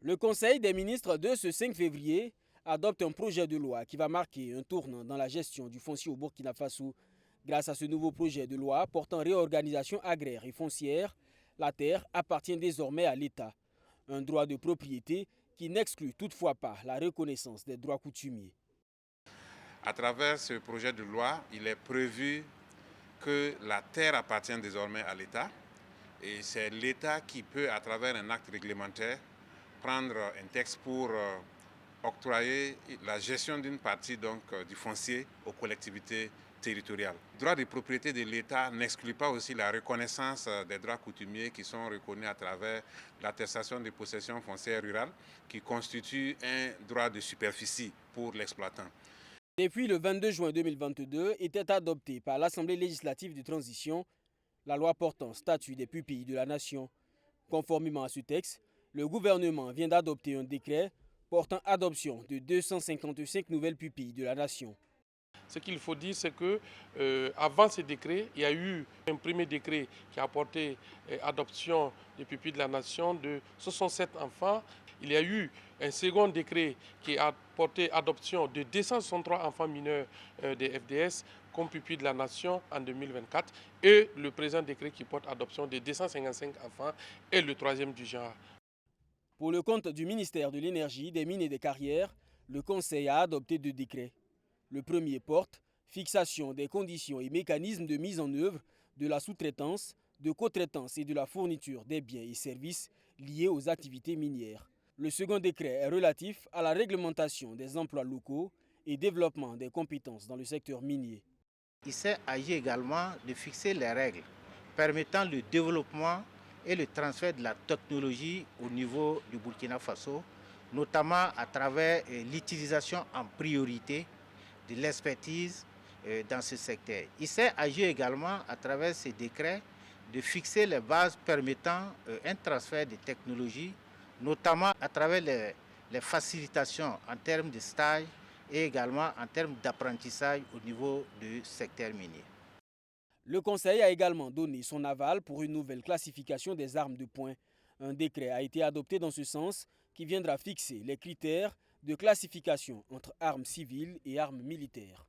Le Conseil des ministres de ce 5 février adopte un projet de loi qui va marquer un tournant dans la gestion du foncier au Burkina Faso. Grâce à ce nouveau projet de loi portant réorganisation agraire et foncière, la terre appartient désormais à l'État. Un droit de propriété qui n'exclut toutefois pas la reconnaissance des droits coutumiers. À travers ce projet de loi, il est prévu que la terre appartient désormais à l'État et c'est l'État qui peut, à travers un acte réglementaire, prendre un texte pour octroyer la gestion d'une partie du foncier aux collectivités territoriales. Le droit de propriété de l'État n'exclut pas aussi la reconnaissance des droits coutumiers qui sont reconnus à travers l'attestation de possession foncière rurale qui constitue un droit de superficie pour l'exploitant. Depuis le 22 juin 2022, était adoptée par l'Assemblée législative de transition la loi portant statut des pupilles de la nation. Conformément à ce texte, le gouvernement vient d'adopter un décret portant adoption de 255 nouvelles pupilles de la nation. Ce qu'il faut dire, c'est que avant ce décret, il y a eu un premier décret qui a porté adoption des pupilles de la nation de 67 enfants. Il y a eu un second décret qui a porté adoption de 263 enfants mineurs des FDS comme pupilles de la nation en 2024 et le présent décret qui porte adoption de 255 enfants est le troisième du genre. Pour le compte du ministère de l'Énergie, des Mines et des Carrières, le Conseil a adopté 2 décrets. Le premier porte fixation des conditions et mécanismes de mise en œuvre de la sous-traitance, de co-traitance et de la fourniture des biens et services liés aux activités minières. Le second décret est relatif à la réglementation des emplois locaux et développement des compétences dans le secteur minier. Il s'est agi également de fixer les règles permettant le développement et le transfert de la technologie au niveau du Burkina Faso, notamment à travers l'utilisation en priorité de l'expertise dans ce secteur. Il s'est agi également à travers ces décrets de fixer les bases permettant un transfert de technologies, notamment à travers les facilitations en termes de stage et également en termes d'apprentissage au niveau du secteur minier. Le Conseil a également donné son aval pour une nouvelle classification des armes de poing. Un décret a été adopté dans ce sens qui viendra fixer les critères de classification entre armes civiles et armes militaires.